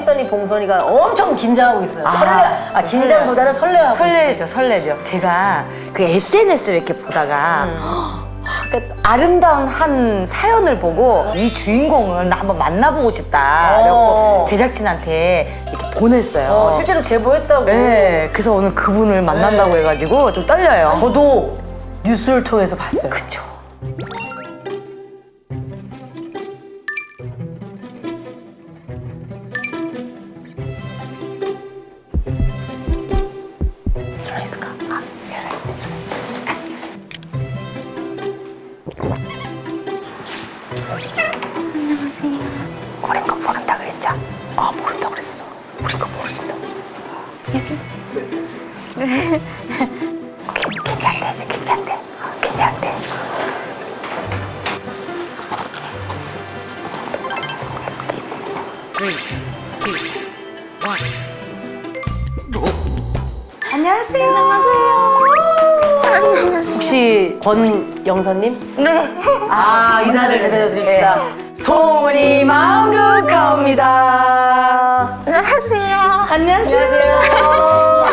써니 봉선이가 엄청 긴장하고 있어요. 긴장보다는 설레하고 설레죠. 제가 그 SNS를 이렇게 보다가 그러니까 아름다운 한 사연을 보고 이 주인공을 나 한번 만나보고 싶다. 그래서 제작진한테 이렇게 보냈어요. 실제로 제보했다고. 네, 그래서 오늘 그분을 만난다고 해가지고 좀 떨려요. 저도 뉴스를 통해서 봤어요. 그쵸. 들어 있을까? 우리 거 모른다 그랬죠? 모른다 그랬어. 우리 거 모르신다. 괜찮대, 괜찮대. 안녕하세요. 혹시 권영선님? 네. 인사를 드려드립니다. 소문이 마음룩합니다. 안녕하세요.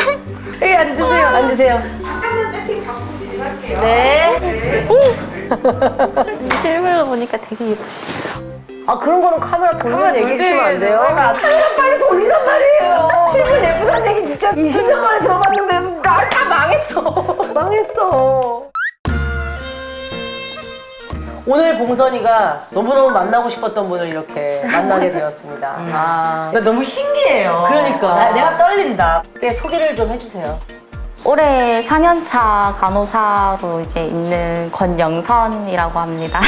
여기 앉으세요. 앉으세요. 잠깐만 세팅 바꾸고 진행할게요. 네. 실물로 보니까 되게 예쁘시다. 그런 거는 카메라 돌리면 얘기해 주시면 안 돼요? 저희가 카메라 빨리 돌리란 말이에요. 실물 예쁘다는 얘기 진짜 20년 만에 들어봤는데 나 다 망했어. 망했어. 오늘 봉선이가 너무너무 만나고 싶었던 분을 이렇게 만나게 되었습니다. 나 너무 신기해요. 그러니까. 내가 떨린다. 네, 소개를 좀 해주세요. 올해 4년차 간호사로 이제 있는 권영선이라고 합니다.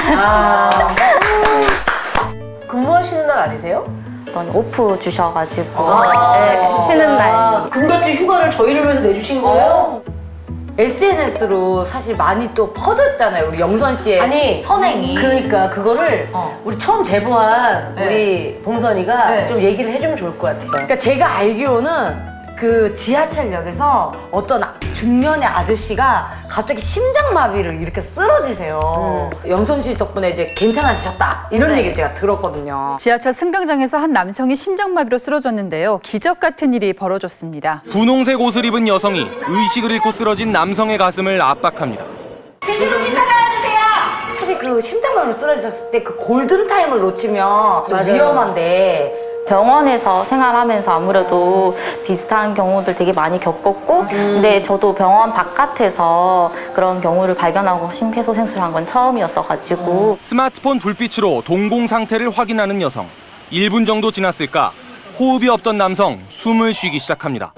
근무하시는 날 아니세요? 어떤 오프 주셔가지고 네, 쉬는 날. 금같이 휴가를 저희를 위해서 내주신 거예요? SNS로 사실 많이 또 퍼졌잖아요. 우리 영선 씨의 아니, 선행이. 그러니까 그거를 우리 처음 제보한 네. 우리 봉선이가 네. 좀 얘기를 해주면 좋을 것 같아요. 그러니까 제가 알기로는 그 지하철역에서 어떤 중년의 아저씨가 갑자기 심장마비를 이렇게 쓰러지세요. 영선 씨 덕분에 이제 괜찮아지셨다. 이런 얘기를 제가 들었거든요. 지하철 승강장에서 한 남성이 심장마비로 쓰러졌는데요. 기적 같은 일이 벌어졌습니다. 분홍색 옷을 입은 여성이 의식을 잃고 쓰러진 남성의 가슴을 압박합니다. 사실 그 심장마비로 쓰러졌을 때 그 골든타임을 놓치면 좀 맞아요. 위험한데 병원에서 생활하면서 아무래도 비슷한 경우들 되게 많이 겪었고 근데 저도 병원 바깥에서 그런 경우를 발견하고 심폐소생술한 건 처음이었어가지고 스마트폰 불빛으로 동공 상태를 확인하는 여성. 1분 정도 지났을까 호흡이 없던 남성 숨을 쉬기 시작합니다.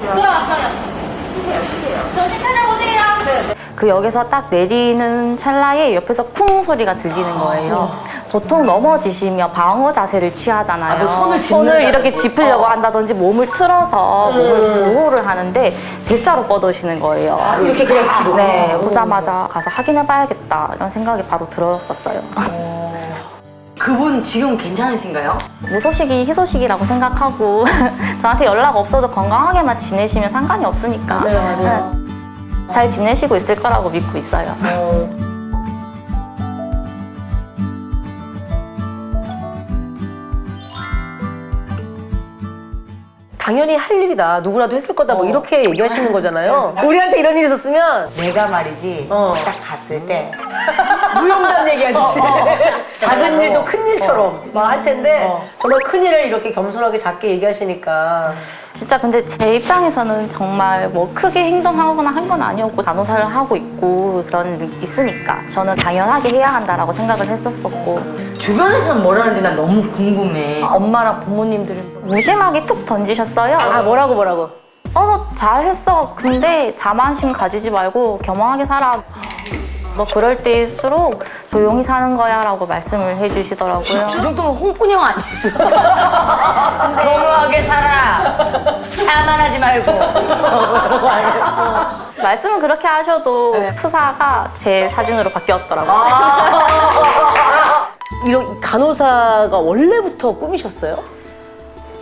그 역에서 딱 내리는 찰나에 옆에서 쿵 소리가 들리는 거예요. 보통 넘어지시면 방어 자세를 취하잖아요. 뭐 손을 짚는다든지. 이렇게 짚으려고 한다든지 몸을 틀어서 몸을 보호를 하는데 대자로 뻗으시는 거예요. 이렇게 그냥 뒤로. 네, 오자마자 가서 확인해봐야겠다 이런 생각이 바로 들었었어요. 그분 지금 괜찮으신가요? 무소식이 희소식이라고 생각하고 저한테 연락 없어도 건강하게만 지내시면 상관이 없으니까 맞아요. 네, 잘 지내시고 있을 거라고 믿고 있어요. 당연히 할 일이다. 누구라도 했을 거다. 뭐 이렇게 얘기하시는 거잖아요. 우리한테 이런 일이 있었으면 내가 말이지 어. 딱 갔을 때 무용담 얘기하듯이 작은 일도 큰 일처럼 막 할 텐데 정말 큰 일을 이렇게 겸손하게 작게 얘기하시니까 진짜 근데 제 입장에서는 정말 뭐 크게 행동하거나 한 건 아니었고 간호사를 하고 있고 그런 게 있으니까 저는 당연하게 해야 한다라고 생각을 했었었고 주변에서는 뭐라는지 난 너무 궁금해. 엄마랑 부모님들은 무심하게 툭 던지셨어요. 뭐라고 너 잘했어. 근데 자만심 가지지 말고 겸허하게 살아. 너 그럴 때일수록 조용히 사는 거야 라고 말씀을 해주시더라고요. 저 정도면 홍군형 아니에요? 겸허하게 살아. 자만하지 말고. 말씀은 그렇게 하셔도 프사가 제 사진으로 바뀌었더라고요. 이런 간호사가 원래부터 꿈이셨어요?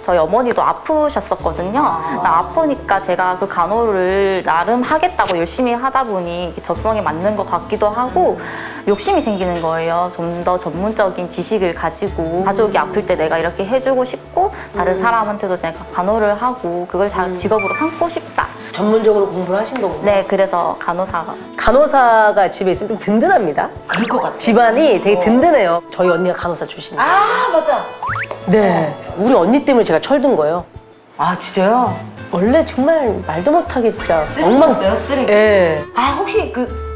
저희 어머니도 아프셨었거든요. 아프니까 제가 그 간호를 나름 하겠다고 열심히 하다 보니 적성에 맞는 것 같기도 하고 욕심이 생기는 거예요. 좀 더 전문적인 지식을 가지고 가족이 아플 때 내가 이렇게 해주고 싶고 다른 사람한테도 제가 간호를 하고 그걸 직업으로 삼고 싶다. 전문적으로 공부를 하신 거군요. 네, 그래서 간호사가. 간호사가 집에 있으면 좀 든든합니다. 그럴 것 같아. 집안이 되게 든든해요. 저희 언니가 간호사 출신이에요. 아, 맞다. 네. 우리 언니 때문에 제가 철든 거예요. 아, 진짜요? 원래 정말 말도 못하게 진짜 쓰레기였어요, 쓰레기. 예. 아, 혹시 그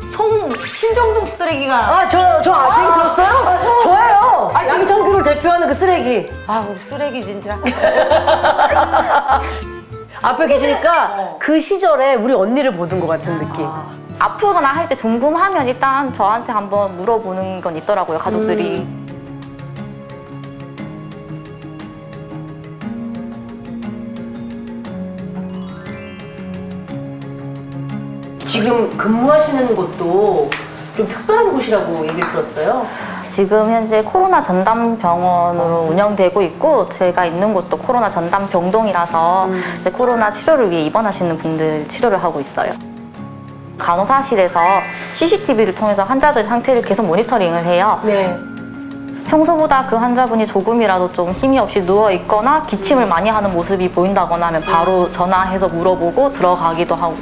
신정동 쓰레기가. 아, 저 아직 들었어요? 저예요. 양천구를 대표하는 그 쓰레기. 아, 우리 쓰레기 진짜. 앞에 계시니까 그 시절에 우리 언니를 보던 것 같은 느낌. 아프거나 할 때 궁금하면 일단 저한테 한번 물어보는 건 있더라고요, 가족들이. 지금 근무하시는 곳도 좀 특별한 곳이라고 얘기 들었어요. 지금 현재 코로나 전담 병원으로 운영되고 있고 제가 있는 곳도 코로나 전담 병동이라서 이제 코로나 치료를 위해 입원하시는 분들 치료를 하고 있어요. 간호사실에서 CCTV를 통해서 환자들 상태를 계속 모니터링을 해요. 네. 평소보다 그 환자분이 조금이라도 좀 힘이 없이 누워 있거나 기침을 많이 하는 모습이 보인다거나 하면 바로 전화해서 물어보고 들어가기도 하고.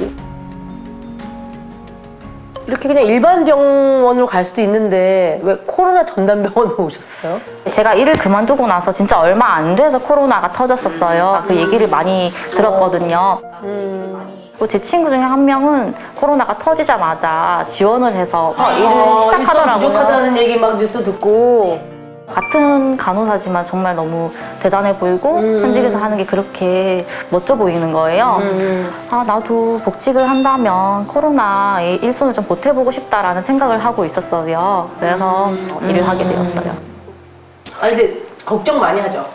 이렇게 그냥 일반 병원으로 갈 수도 있는데 왜 코로나 전담 병원으로 오셨어요? 제가 일을 그만두고 나서 진짜 얼마 안 돼서 코로나가 터졌었어요. 그 얘기를 많이 들었거든요. 또 제 친구 중에 한 명은 코로나가 터지자마자 지원을 해서 일을 일손 시작하더라고요. 부족하다는 얘기 막 뉴스 듣고. 같은 간호사지만 정말 너무 대단해 보이고 현직에서 하는 게 그렇게 멋져 보이는 거예요. 아, 나도 복직을 한다면 코로나에 일손을 좀 보태보고 싶다라는 생각을 하고 있었어요. 그래서 일을 하게 되었어요. 아니 근데 걱정 많이 하죠.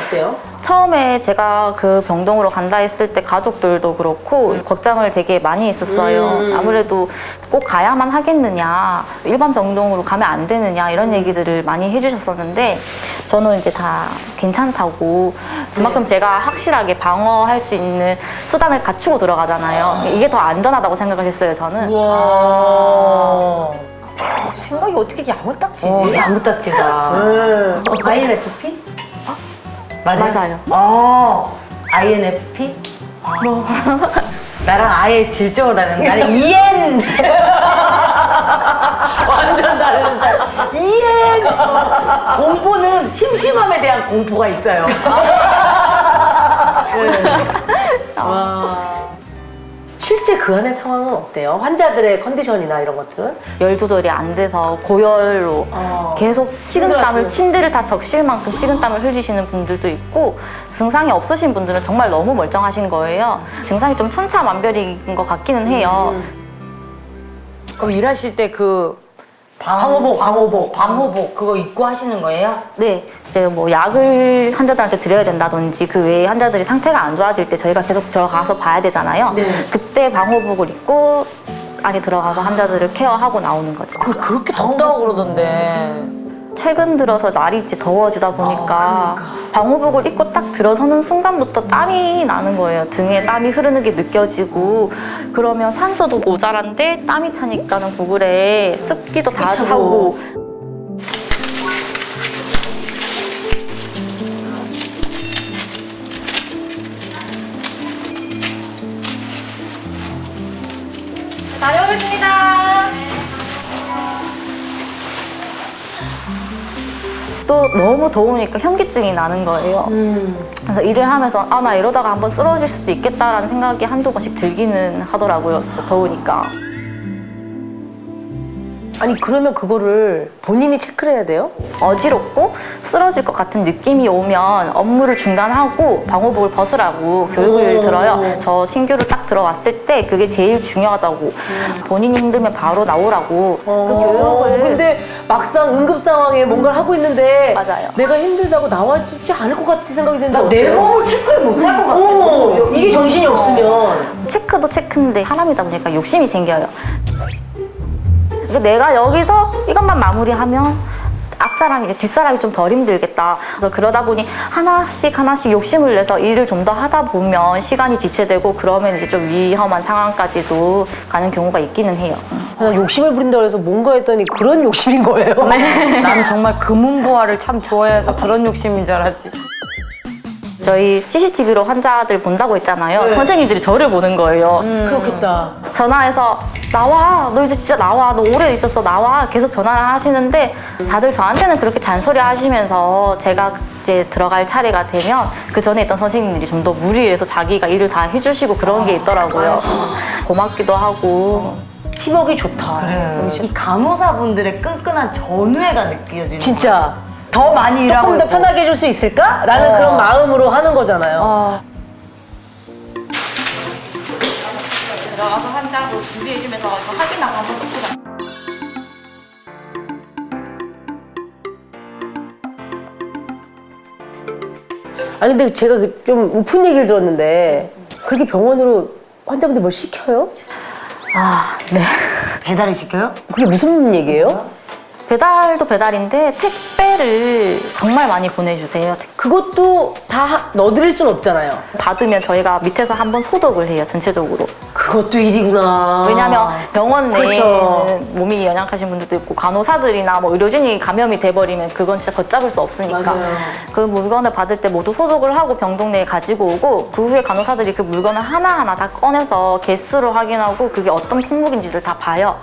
어때요? 처음에 제가 그 병동으로 간다 했을 때 가족들도 그렇고 걱정을 되게 많이 했었어요. 아무래도 꼭 가야만 하겠느냐, 일반 병동으로 가면 안 되느냐 이런 얘기들을 많이 해주셨었는데 저는 이제 다 괜찮다고 그만큼 제가 확실하게 방어할 수 있는 수단을 갖추고 들어가잖아요. 이게 더 안전하다고 생각을 했어요, 저는. 와. 생각이 어떻게 야물딱지지? 야무딱지다. INFP? 맞아요. INFP? 나랑 아예 질적으로 다른. 나는 EN. 완전 다른 스타일. EN. 공포는 심심함에 대한 공포가 있어요. 실제 그 안의 상황은 어때요? 환자들의 컨디션이나 이런 것들은? 열 조절이 안 돼서 고열로 계속 식은땀을 힘들어하시는. 침대를 다 적실 만큼 식은땀을 흘리시는 분들도 있고 증상이 없으신 분들은 정말 너무 멀쩡하신 거예요. 증상이 좀 천차만별인 것 같기는 해요. 그럼 일하실 때 그 방호복 그거 입고 하시는 거예요? 네, 이제 뭐 약을 환자들한테 드려야 된다든지 그 외에 환자들이 상태가 안 좋아질 때 저희가 계속 들어가서 봐야 되잖아요. 네. 그때 방호복을 입고 안에 들어가서 환자들을 케어하고 나오는 거죠. 그렇게 덥다고 그러던데. 최근 들어서 날이 이제 더워지다 보니까 방호복을 입고 딱 들어서는 순간부터 땀이 나는 거예요. 등에 땀이 흐르는 게 느껴지고 그러면 산소도 모자란데 땀이 차니까는 구글에 습기도 다 차고 다녀오겠습니다. 또 너무 더우니까 현기증이 나는 거예요. 그래서 일을 하면서 아, 나 이러다가 한번 쓰러질 수도 있겠다라는 생각이 한두 번씩 들기는 하더라고요. 진짜 더우니까. 아니 그러면 그거를 본인이 체크를 해야 돼요? 어지럽고 쓰러질 것 같은 느낌이 오면 업무를 중단하고 방호복을 벗으라고 교육을 들어요. 저 신규로 딱 들어왔을 때 그게 제일 중요하다고. 본인이 힘들면 바로 나오라고 그 교육을. 근데 막상 응급 상황에 뭔가를 하고 있는데 맞아요. 내가 힘들다고 나와지지 않을 것 같은 생각이 드는데 내 어때요? 몸을 체크를 못 할 것 같아. 이게 정신이 없으면 체크도 체크인데 사람이다 보니까 욕심이 생겨요. 그러니까 내가 여기서 이것만 마무리하면 앞사람이 뒷사람이 좀 덜 힘들겠다. 그래서 그러다 보니 하나씩 욕심을 내서 일을 좀 더 하다 보면 시간이 지체되고 그러면 이제 좀 위험한 상황까지도 가는 경우가 있기는 해요. 나 욕심을 부린다고 해서 뭔가 했더니 그런 욕심인 거예요. 난 정말 금은보화를 참 좋아해서 그런 욕심인 줄 알았지. 저희 CCTV로 환자들 본다고 했잖아요. 선생님들이 저를 보는 거예요. 그렇겠다. 전화해서 나와, 너 이제 진짜 나와, 너 오래 있었어, 나와 계속 전화를 하시는데 다들 저한테는 그렇게 잔소리 하시면서 제가 이제 들어갈 차례가 되면 그 전에 있던 선생님들이 좀 더 무리해서 자기가 일을 다 해주시고 그런 게 있더라고요. 고맙기도 하고. 팀워크가 좋다. 이 간호사분들의 끈끈한 전우애가 느껴지는. 진짜 더 많이 일하고 조금 더 있고. 편하게 해줄 수 있을까? 라는 그런 마음으로 하는 거잖아요. 들어가서 환자도 준비해주면서 확인하고 한번 더 보자. 아니 근데 제가 좀 우픈 얘기를 들었는데 그렇게 병원으로 환자분들 뭘 시켜요? 아, 네. 배달을 시켜요? 그게 무슨 얘기예요? 배달도 배달인데 택배를 정말 많이 보내주세요. 그것도 다 넣어드릴 순 없잖아요. 받으면 저희가 밑에서 한번 소독을 해요, 전체적으로. 그것도 일이구나. 왜냐하면 병원 내에는 그렇죠. 몸이 연약하신 분들도 있고 간호사들이나 뭐 의료진이 감염이 돼버리면 그건 진짜 걷잡을 수 없으니까 맞아요. 그 물건을 받을 때 모두 소독을 하고 병동 내에 가지고 오고 그 후에 간호사들이 그 물건을 하나하나 다 꺼내서 개수를 확인하고 그게 어떤 품목인지를 다 봐요.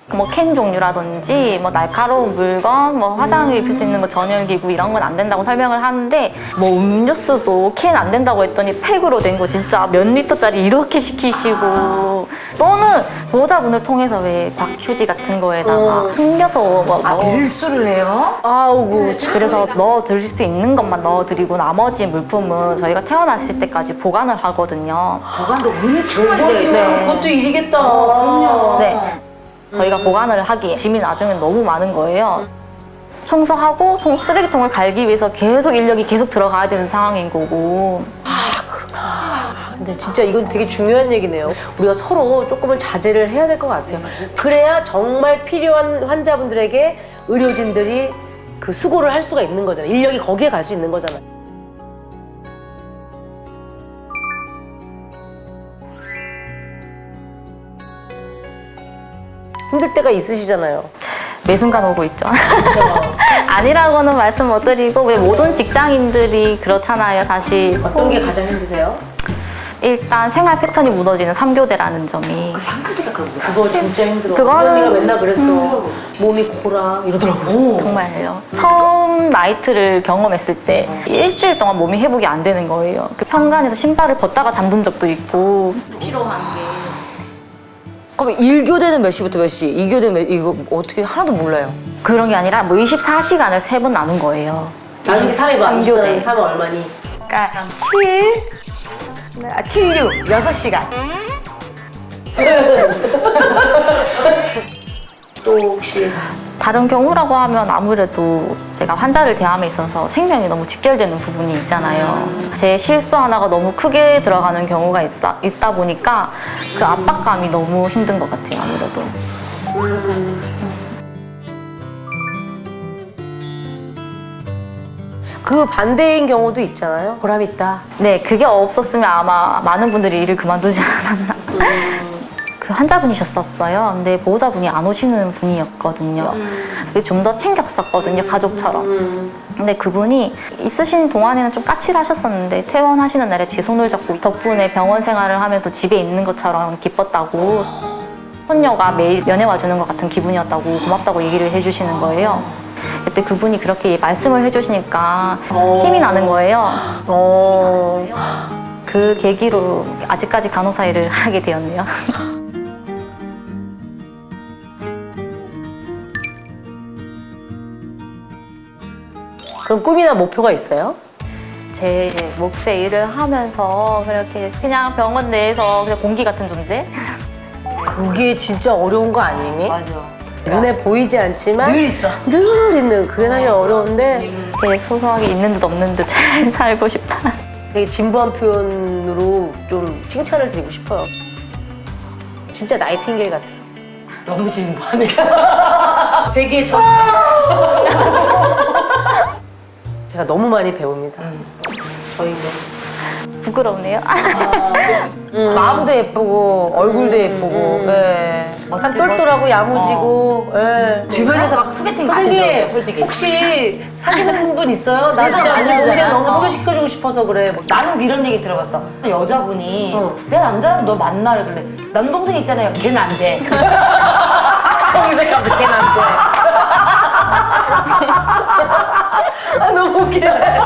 뭐 캔 종류라든지 뭐 날카로운 물건, 뭐 화상을 입힐 수 있는 뭐 전열기구 이런 건 안 된다고 설명을 하는데 뭐 음료수도 캔 안 된다고 했더니 팩으로 된 거 진짜 몇 리터짜리 이렇게 시키시고 또는 보호자분을 통해서 왜 박휴지 같은 거에다가 숨겨서 뭐 일수를 해요? 아우고 참. 그래서 넣어드릴 수 있는 것만 넣어드리고 나머지 물품은 저희가 태어났을 때까지 보관을 하거든요. 보관도 엄청 돼. 네. 그것도 일이겠다. 네. 저희가 보관을 하기에 짐이 나중에 너무 많은 거예요. 청소하고 쓰레기통을 갈기 위해서 계속 인력이 계속 들어가야 되는 상황인 거고. 근데 진짜 이건 되게 중요한 얘기네요. 우리가 서로 조금은 자제를 해야 될 것 같아요. 그래야 정말 필요한 환자분들에게 의료진들이 그 수고를 할 수가 있는 거잖아요. 인력이 거기에 갈 수 있는 거잖아요. 힘들 때가 있으시잖아요. 매 순간 오고 있죠. 아니라고는 말씀 못 드리고 왜 모든 직장인들이 그렇잖아요, 사실. 어떤 게 가장 힘드세요? 일단 생활 패턴이 무너지는 3교대라는 점이 그거 진짜 힘들어. 그거는- 우리 언니가 맨날 그랬어. 몸이 고라 이러더라고. 정말요. 처음 나이트를 경험했을 때 일주일 동안 몸이 회복이 안 되는 거예요. 그 현관에서 신발을 벗다가 잠든 적도 있고. 그럼 1교대는 몇 시부터 몇 시? 2교대 이거 어떻게 하나도 몰라요. 그런 게 아니라 뭐 24시간을 3번 나눈 거예요. 나중에 3위 봐. 3교대. 3은 얼마니? 그러니까 7, 6, 6시간. 또 혹시 다른 경우라고 하면 아무래도 제가 환자를 대함에 있어서 생명이 너무 직결되는 부분이 있잖아요. 제 실수 하나가 너무 크게 들어가는 경우가 있다 보니까 그 압박감이 너무 힘든 것 같아요, 아무래도. 그 반대인 경우도 있잖아요. 보람 있다. 네, 그게 없었으면 아마 많은 분들이 일을 그만두지 않았나. 그 환자분이셨었어요. 근데 보호자분이 안 오시는 분이었거든요. 좀 더 챙겼었거든요, 가족처럼. 근데 그분이 있으신 동안에는 좀 까칠하셨었는데 퇴원하시는 날에 제 손을 잡고 덕분에 병원 생활을 하면서 집에 있는 것처럼 기뻤다고 손녀가 매일 면회 와주는 것 같은 기분이었다고 고맙다고 얘기를 해주시는 거예요. 그때 그분이 그렇게 말씀을 해주시니까 힘이 나는 거예요. 그 계기로 아직까지 간호사 일을 하게 되었네요. 그럼 꿈이나 목표가 있어요? 제 몫의 일을 하면서 그렇게 그냥 병원 내에서 그냥 공기 같은 존재? 그게 진짜 어려운 거 아니니? 맞아. 눈에 보이지 않지만 늘 있어. 늘 있는 그게 사실 어려운데 되게 소소하게 있는 듯 없는 듯 잘 살고 싶다. 되게 진부한 표현으로 좀 칭찬을 드리고 싶어요. 진짜 나이팅게일 같아요. 너무 진부하네. 베개에 젖. 제가 너무 많이 배웁니다. 저희는. 부끄럽네요. 마음도 예쁘고 얼굴도 예쁘고. 예. 한 똘똘하고 야무지고. 예. 주변에서 막 소개팅 많이 선생님, 들었죠, 솔직히. 혹시 사귀는 분 있어요? 나 그래서 진짜 많이 우리 동생 하잖아. 너무 소개시켜주고 싶어서 그래. 뭐, 나는 이런 얘기 들어봤어. 여자분이 어. 내 남자랑 너 만나래 그래. 남동생 있잖아요. 걔는 안 돼. 정색감도 걔는 안 돼. 아, 너무 웃기네.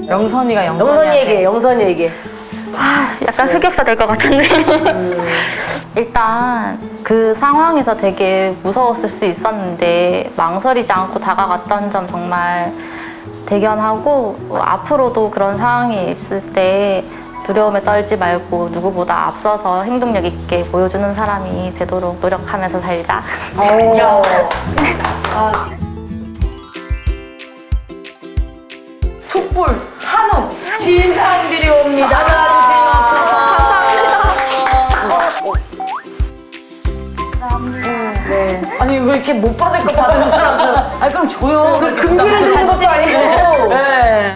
영선이 영선이 얘기해, 영선이 얘기해. 약간 흑역사 될 것 같은데. 일단 그 상황에서 되게 무서웠을 수 있었는데 망설이지 않고 다가갔던 점 정말 대견하고 앞으로도 그런 상황이 있을 때 두려움에 떨지 말고 누구보다 앞서서 행동력 있게 보여주는 사람이 되도록 노력하면서 살자. 툭불 한옥 진상들이 옵니다. 안아주시옵소서. 아니 왜 이렇게 못 받을 거 받은 사람처럼. 아니 그럼 줘요. 금기를 드리는 것도 아니고. 네.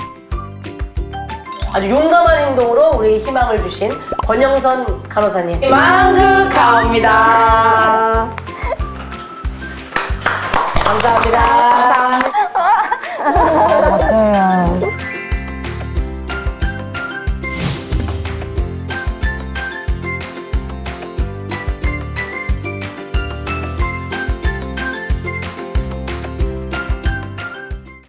아주 용감한 행동으로 우리에게 희망을 주신 권영선 간호사님. 만극하옵니다. 감사합니다.